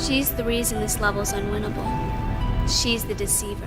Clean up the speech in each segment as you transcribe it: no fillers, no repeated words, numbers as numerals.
She's the reason this level's unwinnable. She's the deceiver.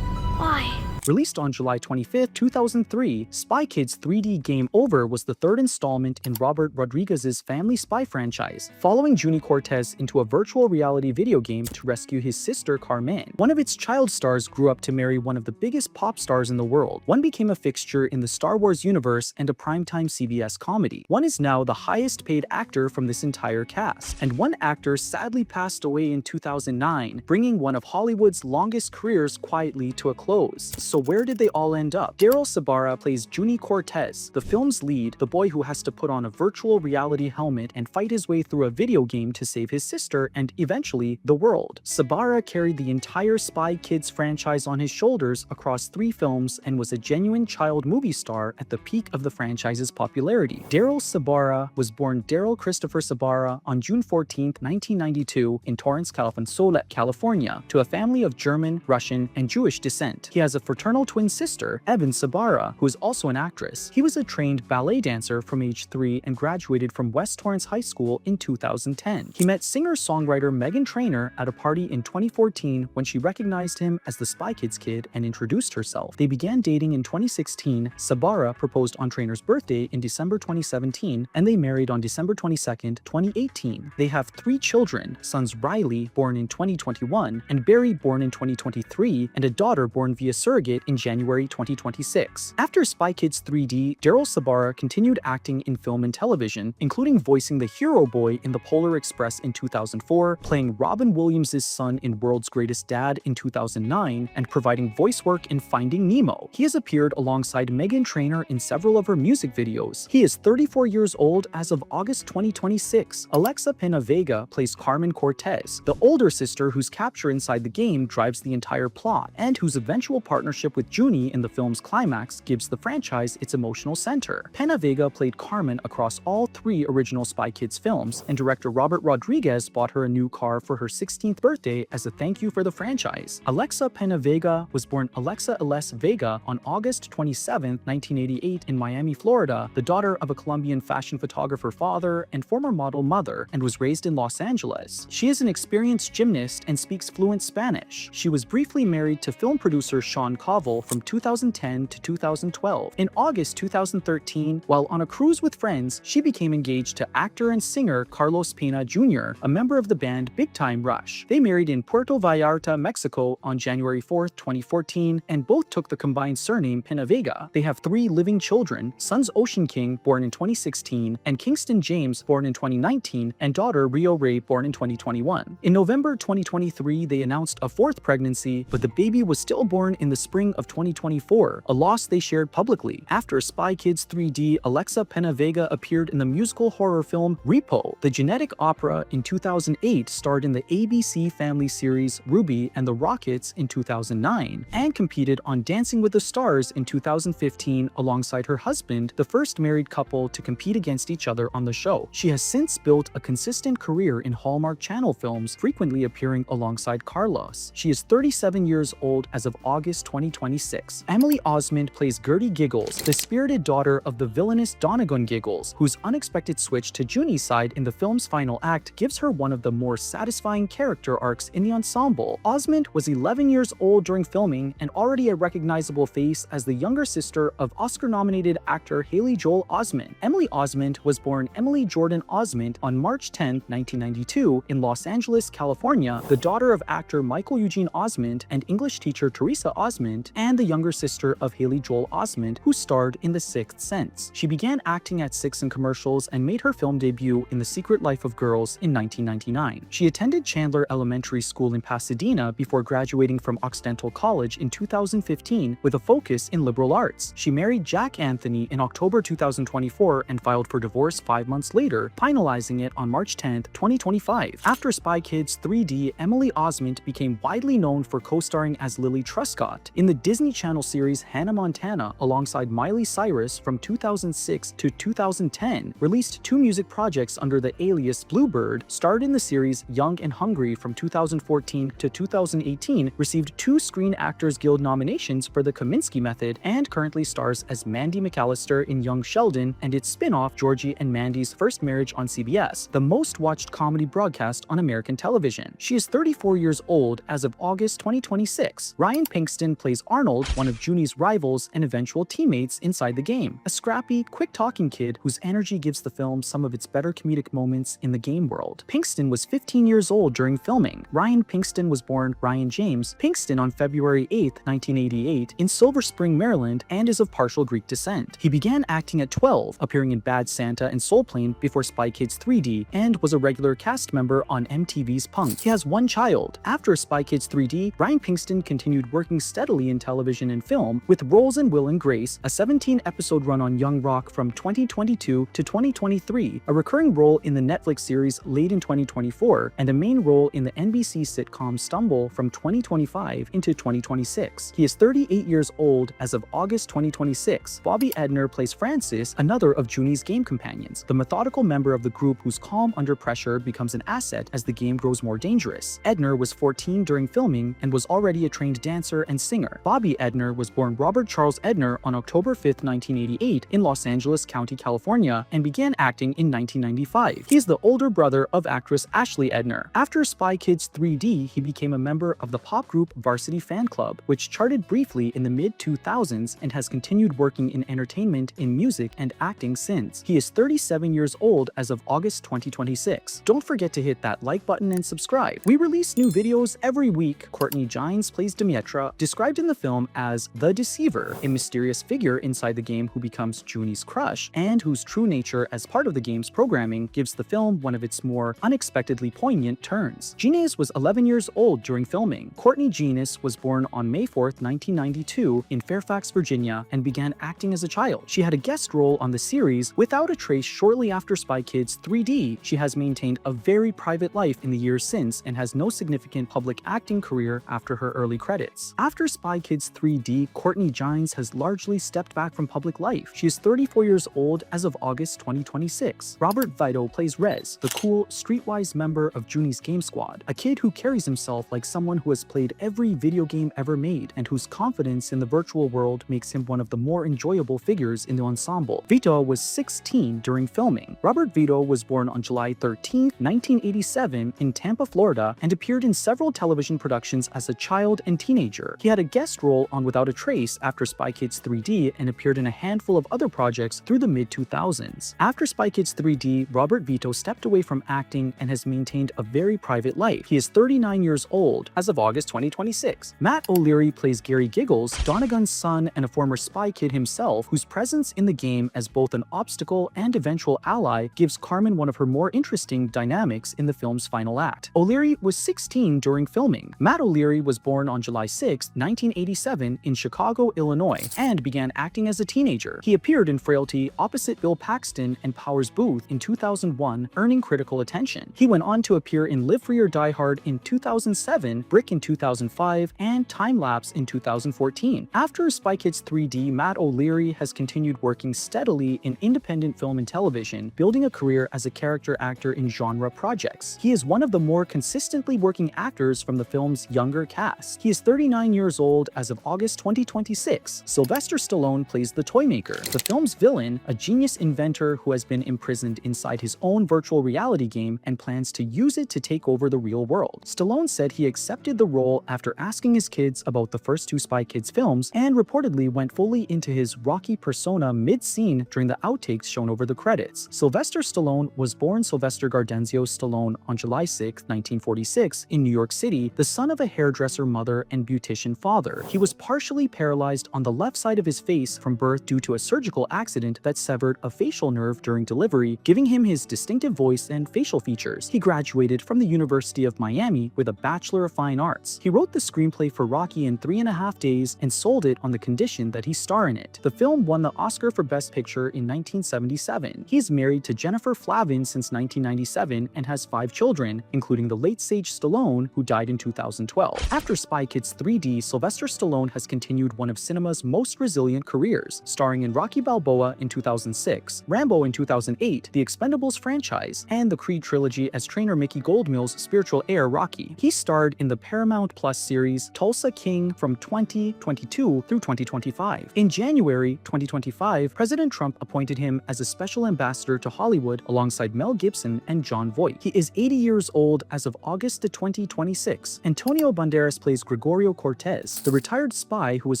Why? Released on July 25, 2003, Spy Kids 3D Game Over was the third installment in Robert Rodriguez's Family Spy franchise, following Juni Cortez into a virtual reality video game to rescue his sister Carmen. One of its child stars grew up to marry one of the biggest pop stars in the world. One became a fixture in the Star Wars universe and a primetime CBS comedy. One is now the highest paid actor from this entire cast. And one actor sadly passed away in 2009, bringing one of Hollywood's longest careers quietly to a close. So where did they all end up? Daryl Sabara plays Juni Cortez, the film's lead, the boy who has to put on a virtual reality helmet and fight his way through a video game to save his sister and, eventually, the world. Sabara carried the entire Spy Kids franchise on his shoulders across 3 films and was a genuine child movie star at the peak of the franchise's popularity. Daryl Sabara was born Daryl Christopher Sabara on June 14, 1992 in Torrance, California, to a family of German, Russian, and Jewish descent. He has a fraternal twin sister, Evan Sabara, who is also an actress. He was a trained ballet dancer from age 3 and graduated from West Torrance High School in 2010. He met singer-songwriter Meghan Trainor at a party in 2014 when she recognized him as the Spy Kids kid and introduced herself. They began dating in 2016. Sabara proposed on Trainor's birthday in December 2017, and they married on December 22, 2018. They have 3 children, sons Riley, born in 2021, and Barry, born in 2023, and a daughter born via surrogate in January 2026. After Spy Kids 3D, Daryl Sabara continued acting in film and television, including voicing the hero boy in The Polar Express in 2004, playing Robin Williams' son in World's Greatest Dad in 2009, and providing voice work in Finding Nemo. He has appeared alongside Meghan Trainor in several of her music videos. He is 34 years old as of August 2026. Alexa Pena Vega plays Carmen Cortez, the older sister whose capture inside the game drives the entire plot, and whose eventual partnership with Juni in the film's climax gives the franchise its emotional center. Pena Vega played Carmen across all 3 original Spy Kids films, and director Robert Rodriguez bought her a new car for her 16th birthday as a thank you for the franchise. Alexa Pena Vega was born Alexa Eles Vega on August 27, 1988 in Miami, Florida, the daughter of a Colombian fashion photographer father and former model mother, and was raised in Los Angeles. She is an experienced gymnast and speaks fluent Spanish. She was briefly married to film producer Sean Covell from 2010 to 2012. In August 2013, while on a cruise with friends, she became engaged to actor and singer Carlos Pena Jr., a member of the band Big Time Rush. They married in Puerto Vallarta, Mexico on January 4, 2014, and both took the combined surname Pena Vega. They have 3 living children, sons Ocean King, born in 2016, and Kingston James, born in 2019, and daughter Rio Ray, born in 2021. In November 2023, they announced a 4th pregnancy, but the baby was stillborn in the spring of 2024, a loss they shared publicly. After Spy Kids 3D, Alexa Pena Vega appeared in the musical horror film Repo. The genetic opera in 2008 starred in the ABC Family series Ruby and the Rockets in 2009, and competed on Dancing with the Stars in 2015 alongside her husband, the first married couple to compete against each other on the show. She has since built a consistent career in Hallmark Channel films, frequently appearing alongside Carlos. She is 37 years old as of August 2026. Emily Osment plays Gertie Giggles, the spirited daughter of the villainous Donegan Giggles, whose unexpected switch to Juni's side in the film's final act gives her one of the more satisfying character arcs in the ensemble. Osment was 11 years old during filming and already a recognizable face as the younger sister of Oscar-nominated actor Haley Joel Osment. Emily Osment was born Emily Jordan Osment on March 10, 1992 in Los Angeles, California, the daughter of actor Michael Eugene Osment and English teacher Teresa Osment, and the younger sister of Haley Joel Osment, who starred in The Sixth Sense. She began acting at 6 in commercials and made her film debut in The Secret Life of Girls in 1999. She attended Chandler Elementary School in Pasadena before graduating from Occidental College in 2015 with a focus in liberal arts. She married Jack Anthony in October 2024 and filed for divorce 5 months later, finalizing it on March 10, 2025. After Spy Kids 3D, Emily Osment became widely known for co-starring as Lily Truscott in the Disney Channel series Hannah Montana alongside Miley Cyrus from 2006 to 2010, released 2 music projects under the alias Bluebird, starred in the series Young and Hungry from 2014 to 2018, received 2 Screen Actors Guild nominations for The Kominsky Method, and currently stars as Mandy McAllister in Young Sheldon and its spin-off Georgie and Mandy's First Marriage on CBS, the most watched comedy broadcast on American television. She is 34 years old as of August 2026. Ryan Pinkston plays Arnold, one of Juni's rivals and eventual teammates inside the game, a scrappy, quick-talking kid whose energy gives the film some of its better comedic moments in the game world. Pinkston was 15 years old during filming. Ryan Pinkston was born Ryan James Pinkston on February 8, 1988, in Silver Spring, Maryland, and is of partial Greek descent. He began acting at 12, appearing in Bad Santa and Soul Plane before Spy Kids 3D, and was a regular cast member on MTV's Punk'd. He has 1 child. After Spy Kids 3D, Ryan Pinkston continued working steadily in television and film, with roles in Will and Grace, a 17-episode run on Young Rock from 2022 to 2023, a recurring role in the Netflix series Late in 2024, and a main role in the NBC sitcom Stumble from 2025 into 2026. He is 38 years old as of August 2026. Bobby Edner plays Francis, another of Juni's game companions, the methodical member of the group whose calm under pressure becomes an asset as the game grows more dangerous. Edner was 14 during filming and was already a trained dancer and singer. Bobby Edner was born Robert Charles Edner on October 5, 1988 in Los Angeles County, California, and began acting in 1995. He is the older brother of actress Ashley Edner. After Spy Kids 3D, he became a member of the pop group Varsity Fan Club, which charted briefly in the mid-2000s and has continued working in entertainment, in music, and acting since. He is 37 years old as of August 2026. Don't forget to hit that like button and subscribe. We release new videos every week. Courtney Gines plays Demetra, described in the film as the Deceiver, a mysterious figure inside the game who becomes Juni's crush, and whose true nature as part of the game's programming gives the film one of its more unexpectedly poignant turns. Gines was 11 years old during filming. Courtney Gines was born on May 4, 1992 in Fairfax, Virginia, and began acting as a child. She had a guest role on the series Without a Trace shortly after Spy Kids 3D. She has maintained a very private life in the years since and has no significant public acting career after her early credits. After Spy Kids 3D, Courtney Gines has largely stepped back from public life. She is 34 years old as of August 2026. Robert Vito plays Rez, the cool, streetwise member of Juni's Game Squad, a kid who carries himself like someone who has played every video game ever made and whose confidence in the virtual world makes him one of the more enjoyable figures in the ensemble. Vito was 16 during filming. Robert Vito was born on July 13, 1987 in Tampa, Florida, and appeared in several television productions as a child and teenager. He had a guest role on Without a Trace after Spy Kids 3D and appeared in a handful of other projects through the mid-2000s. After Spy Kids 3D, Robert Vito stepped away from acting and has maintained a very private life. He is 39 years old as of August 2026. Matt O'Leary plays Gary Giggles, Donegan's son and a former spy kid himself, whose presence in the game as both an obstacle and eventual ally gives Carmen one of her more interesting dynamics in the film's final act. O'Leary was 16 during filming. Matt O'Leary was born on July 6, 1987 in Chicago, Illinois, and began acting as a teenager. He appeared in Frailty opposite Bill Paxton and Powers Booth in 2001, earning critical attention. He went on to appear in Live Free or Die Hard in 2007, Brick in 2005, and Time Lapse in 2014. After Spy Kids 3D, Matt O'Leary has continued working steadily in independent film and television, building a career as a character actor in genre projects. He is one of the more consistently working actors from the film's younger cast. He is 39 years old as of August 2026. Sylvester Stallone plays the Toymaker, the film's villain, a genius inventor who has been imprisoned inside his own virtual reality game and plans to use it to take over the real world. Stallone said he accepted the role after asking his kids about the first 2 Spy Kids films and reportedly went fully into his Rocky persona mid-scene during the outtakes shown over the credits. Sylvester Stallone was born Sylvester Gardenzio Stallone on July 6, 1946 in New York City, the son of a hairdresser mother and beautician father. He was partially paralyzed on the left side of his face from birth due to a surgical accident that severed a facial nerve during delivery, giving him his distinctive voice and facial features. He graduated from the University of Miami with a Bachelor of Fine Arts. He wrote the screenplay for Rocky in 3.5 days and sold it on the condition that he star in it. The film won the Oscar for Best Picture in 1977. He is married to Jennifer Flavin since 1997 and has 5 children, including the late Sage Stallone, who died in 2012. After Spy Kids 3D, Sylvester Sylvester Stallone has continued one of cinema's most resilient careers, starring in Rocky Balboa in 2006, Rambo in 2008, the Expendables franchise, and the Creed trilogy as trainer Mickey Goldmill's spiritual heir Rocky. He starred in the Paramount Plus series Tulsa King from 2022 through 2025. In January 2025, President Trump appointed him as a special ambassador to Hollywood alongside Mel Gibson and Jon Voight. He is 80 years old as of August 2026. Antonio Banderas plays Gregorio Cortez, the retired spy who is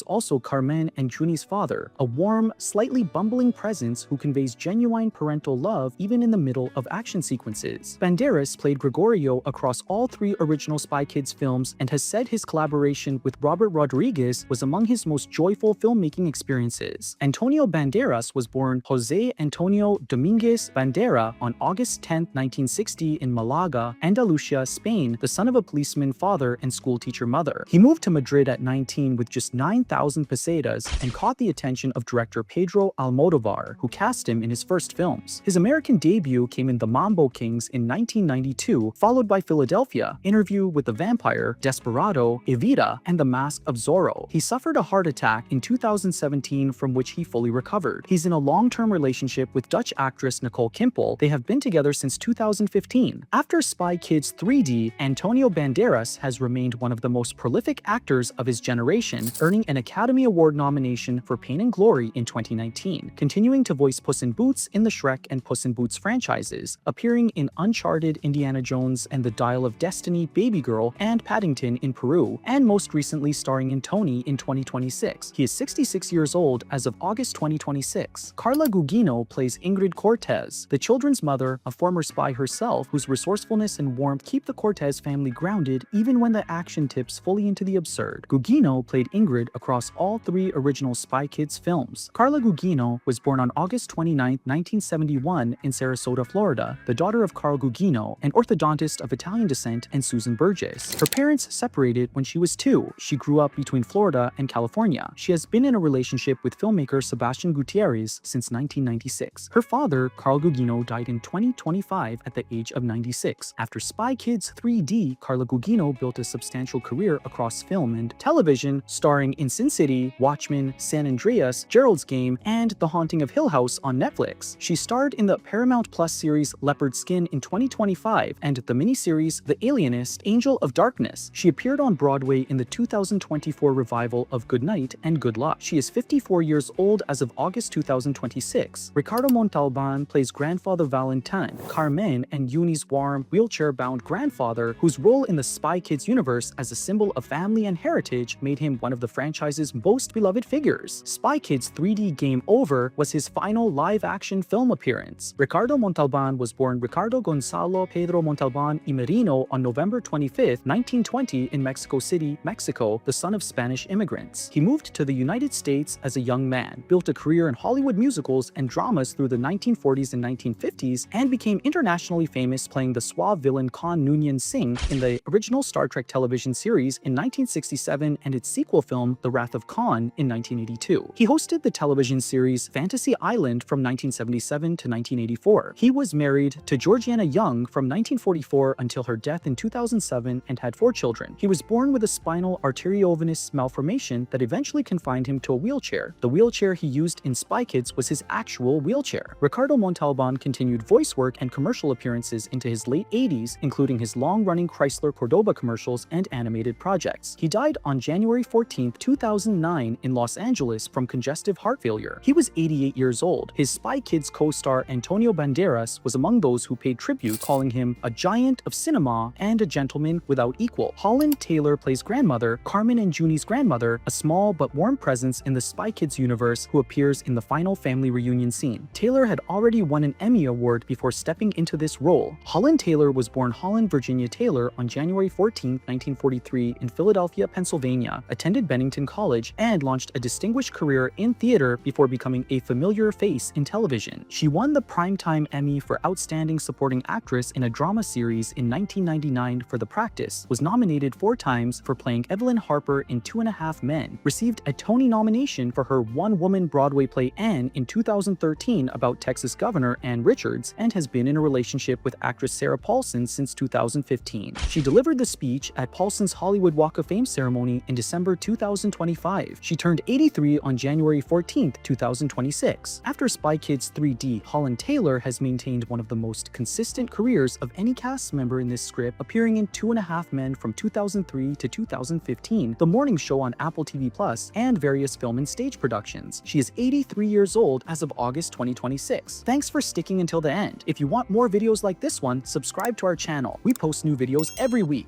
also Carmen and Juni's father, a warm, slightly bumbling presence who conveys genuine parental love even in the middle of action sequences. Banderas played Gregorio across all 3 original Spy Kids films and has said his collaboration with Robert Rodriguez was among his most joyful filmmaking experiences. Antonio Banderas was born Jose Antonio Dominguez Bandera on August 10, 1960 in Malaga, Andalusia, Spain, the son of a policeman father and schoolteacher mother. He moved to Madrid at 19 with just 9,000 pesetas and caught the attention of director Pedro Almodovar, who cast him in his first films. His American debut came in The Mambo Kings in 1992, followed by Philadelphia, Interview with the Vampire, Desperado, Evita, and The Mask of Zorro. He suffered a heart attack in 2017 from which he fully recovered. He's in a long-term relationship with Dutch actress Nicole Kimpel. They have been together since 2015. After Spy Kids 3D, Antonio Banderas has remained one of the most prolific actors of his generation, earning an Academy Award nomination for Pain and Glory in 2019, continuing to voice Puss in Boots in the Shrek and Puss in Boots franchises, appearing in Uncharted, Indiana Jones and the Dial of Destiny, Baby Girl, and Paddington in Peru, and most recently starring in Tony in 2026. He is 66 years old as of August 2026. Carla Gugino plays Ingrid Cortez, the children's mother, a former spy herself, whose resourcefulness and warmth keep the Cortez family grounded even when the action tips fully into the absurd. Gugino played Ingrid across all 3 original Spy Kids films. Carla Gugino was born on August 29, 1971 in Sarasota, Florida, the daughter of Carl Gugino, an orthodontist of Italian descent, and Susan Burgess. Her parents separated when she was 2. She grew up between Florida and California. She has been in a relationship with filmmaker Sebastian Gutierrez since 1996. Her father, Carl Gugino, died in 2025 at the age of 96. After Spy Kids 3D, Carla Gugino built a substantial career across film and television, starring in Sin City, Watchmen, San Andreas, Gerald's Game, and The Haunting of Hill House on Netflix. She starred in the Paramount Plus series Leopard Skin in 2025 and the miniseries The Alienist, Angel of Darkness. She appeared on Broadway in the 2024 revival of Good Night and Good Luck. She is 54 years old as of August 2026. Ricardo Montalban plays Grandfather Valentine, Carmen and Juni's warm, wheelchair-bound grandfather, whose role in the Spy Kids universe as a symbol of family and heritage made him one of the franchise's most beloved figures. Spy Kids 3D Game Over was his final live-action film appearance. Ricardo Montalban was born Ricardo Gonzalo Pedro Montalban y Merino on November 25, 1920 in Mexico City, Mexico, the son of Spanish immigrants. He moved to the United States as a young man, built a career in Hollywood musicals and dramas through the 1940s and 1950s, and became internationally famous playing the suave villain Khan Noonien Singh in the original Star Trek television series in 1967 and its sequel film The Wrath of Khan in 1982. He hosted the television series Fantasy Island from 1977 to 1984. He was married to Georgiana Young from 1944 until her death in 2007 and had 4 children. He was born with a spinal arteriovenous malformation that eventually confined him to a wheelchair. The wheelchair he used in Spy Kids was his actual wheelchair. Ricardo Montalban continued voice work and commercial appearances into his late 80s, including his long-running Chrysler Cordoba commercials and animated projects. He died on January 14, 2009 in Los Angeles from congestive heart failure. He was 88 years old. His Spy Kids co-star Antonio Banderas was among those who paid tribute, calling him a giant of cinema and a gentleman without equal. Holland Taylor plays grandmother, Carmen and Juni's grandmother, a small but warm presence in the Spy Kids universe who appears in the final family reunion scene. Taylor had already won an Emmy Award before stepping into this role. Holland Taylor was born Holland Virginia Taylor on January 14, 1943 in Philadelphia, Pennsylvania, attended Bennington College, and launched a distinguished career in theater before becoming a familiar face in television. She won the Primetime Emmy for Outstanding Supporting Actress in a Drama Series in 1999 for The Practice, was nominated 4 times for playing Evelyn Harper in 2.5 Men, received a Tony nomination for her one-woman Broadway play Anne in 2013 about Texas Governor Ann Richards, and has been in a relationship with actress Sarah Paulson since 2015. She delivered the speech at Paulson's Hollywood Walk of Fame ceremony family in December 2025. She turned 83 on January 14, 2026. After Spy Kids 3D, Holland Taylor has maintained one of the most consistent careers of any cast member in this script, appearing in 2.5 Men from 2003 to 2015, The Morning Show on Apple TV+, and various film and stage productions. She is 83 years old as of August 2026. Thanks for sticking until the end. If you want more videos like this one, subscribe to our channel. We post new videos every week.